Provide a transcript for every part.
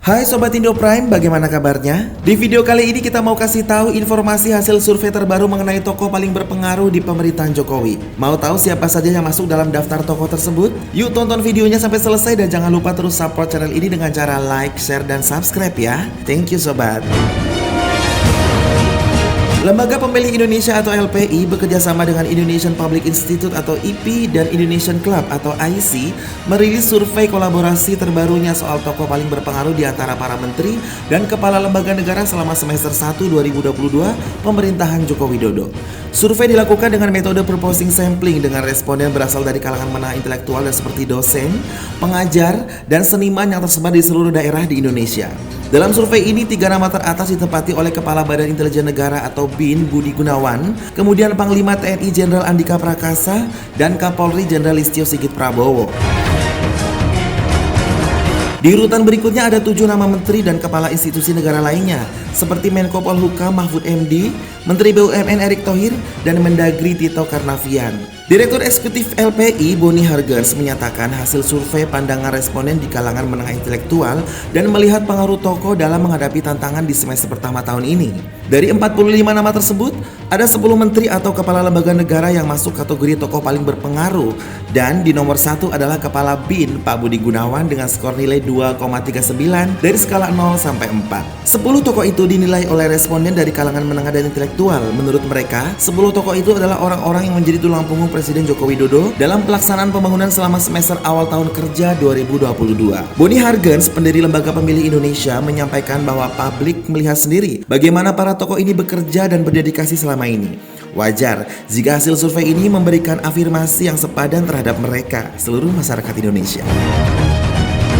Hai Sobat Indo Prime, bagaimana kabarnya? Di video kali ini kita mau kasih tahu informasi hasil survei terbaru mengenai tokoh paling berpengaruh di pemerintahan Jokowi. Mau tahu siapa saja yang masuk dalam daftar tokoh tersebut? Yuk tonton videonya sampai selesai dan jangan lupa terus support channel ini dengan cara like, share, dan subscribe ya. Thank you Sobat. Lembaga Pemilih Indonesia atau LPI bekerja sama dengan Indonesian Public Institute atau IP dan Indonesian Club atau IC merilis survei kolaborasi terbarunya soal tokoh paling berpengaruh di antara para menteri dan kepala lembaga negara selama semester 1 2022 pemerintahan Joko Widodo. Survei dilakukan dengan metode proposing sampling dengan responden berasal dari kalangan menengah intelektual dan seperti dosen, pengajar, dan seniman yang tersebar di seluruh daerah di Indonesia. Dalam survei ini, 3 nama teratas ditempati oleh Kepala Badan Intelijen Negara atau BIN Budi Gunawan, kemudian Panglima TNI Jenderal Andika Prakasa, dan Kapolri Jenderal Listio Sigit Prabowo. Di urutan berikutnya ada 7 nama menteri dan kepala institusi negara lainnya, seperti Menko Polhukam Mahfud MD, Menteri BUMN Erick Thohir, dan Mendagri Tito Karnavian. Direktur Eksekutif LPI Boni Hargens menyatakan hasil survei pandangan responden di kalangan menengah intelektual dan melihat pengaruh tokoh dalam menghadapi tantangan di semester pertama tahun ini. Dari 45 nama tersebut, ada 10 menteri atau kepala lembaga negara yang masuk kategori tokoh paling berpengaruh, dan di nomor 1 adalah Kepala BIN Pak Budi Gunawan dengan skor nilai 2,39 dari skala 0 sampai 4. 10 tokoh itu dinilai oleh responden dari kalangan menengah dan intelektual. Menurut mereka, 10 tokoh itu adalah orang-orang yang menjadi tulang punggung Presiden Joko Widodo dalam pelaksanaan pembangunan selama semester awal tahun kerja 2022. Boni Hargens, pendiri Lembaga Pemilih Indonesia, menyampaikan bahwa publik melihat sendiri bagaimana para tokoh ini bekerja dan berdedikasi selama ini. Wajar jika hasil survei ini memberikan afirmasi yang sepadan terhadap mereka, seluruh masyarakat Indonesia.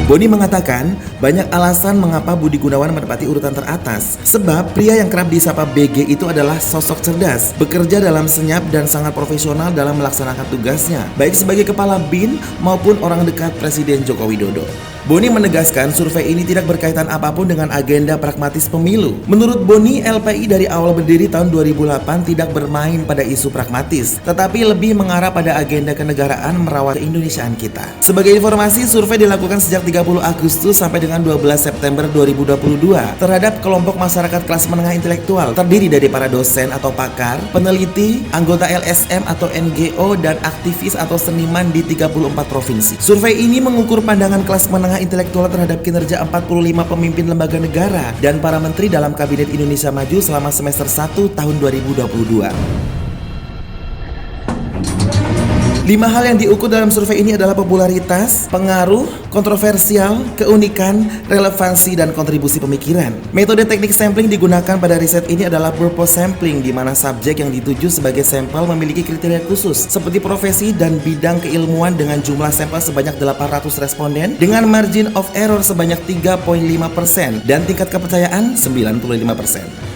Boni mengatakan banyak alasan mengapa Budi Gunawan menempati urutan teratas. Sebab pria yang kerap disapa BG itu adalah sosok cerdas, bekerja dalam senyap dan sangat profesional dalam melaksanakan tugasnya, baik sebagai kepala BIN maupun orang dekat Presiden Joko Widodo. Boni menegaskan survei ini tidak berkaitan apapun dengan agenda pragmatis pemilu. Menurut Boni, LPI dari awal berdiri tahun 2008 tidak bermain pada isu pragmatis, tetapi lebih mengarah pada agenda kenegaraan merawat keindonesiaan kita. Sebagai informasi, survei dilakukan sejak 30 Agustus sampai dengan 12 September 2022 terhadap kelompok masyarakat kelas menengah intelektual terdiri dari para dosen atau pakar, peneliti, anggota LSM atau NGO, dan aktivis atau seniman di 34 provinsi. Survei ini mengukur pandangan kelas menengah intelektual terhadap kinerja 45 pemimpin lembaga negara dan para menteri dalam Kabinet Indonesia Maju selama semester 1 tahun 2022. 5 hal yang diukur dalam survei ini adalah popularitas, pengaruh, kontroversial, keunikan, relevansi, dan kontribusi pemikiran. Metode teknik sampling digunakan pada riset ini adalah purpose sampling, di mana subjek yang dituju sebagai sampel memiliki kriteria khusus seperti profesi dan bidang keilmuan dengan jumlah sampel sebanyak 800 responden dengan margin of error sebanyak 3,5% dan tingkat kepercayaan 95%.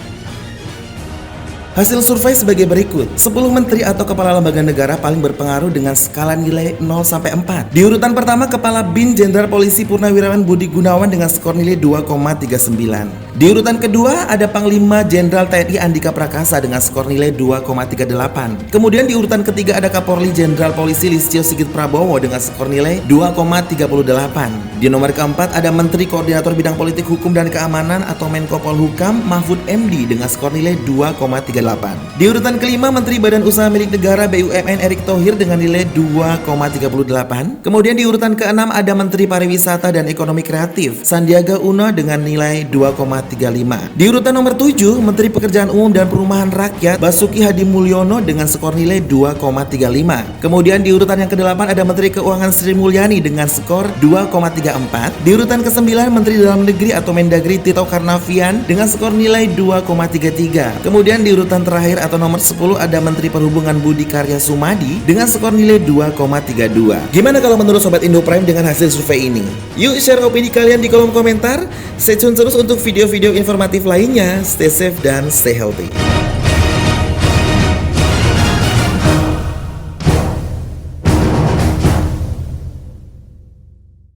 Hasil survei sebagai berikut. 10 menteri atau kepala lembaga negara paling berpengaruh dengan skala nilai 0 sampai 4. Di urutan pertama, Kepala BIN Jenderal Polisi Purnawirawan Budi Gunawan dengan skor nilai 2,39. Di urutan kedua ada Panglima Jenderal TNI Andika Prakasa dengan skor nilai 2,38. Kemudian di urutan ketiga ada Kapolri Jenderal Polisi Listio Sigit Prabowo dengan skor nilai 2,38. Di nomor keempat ada Menteri Koordinator Bidang Politik Hukum dan Keamanan atau Menko Polhukam Mahfud MD dengan skor nilai 2,38. Di urutan kelima, Menteri Badan Usaha Milik Negara BUMN Erick Thohir dengan nilai 2,38. Kemudian di urutan keenam ada Menteri Pariwisata dan Ekonomi Kreatif Sandiaga Uno dengan nilai 2,35. Di urutan nomor 7, Menteri Pekerjaan Umum dan Perumahan Rakyat Basuki Hadi Mulyono dengan skor nilai 2,35. Kemudian di urutan yang ke-8 ada Menteri Keuangan Sri Mulyani dengan skor 2,34. Di urutan ke-9, Menteri Dalam Negeri atau Mendagri Tito Karnavian dengan skor nilai 2,33. Kemudian di urutan terakhir atau nomor 10 ada Menteri Perhubungan Budi Karya Sumadi dengan skor nilai 2,32. Gimana kalau menurut Sobat Indo Prime dengan hasil survei ini? Yuk share opini kalian di kolom komentar. Stay tune terus untuk video-video informatif lainnya. Stay safe dan stay healthy.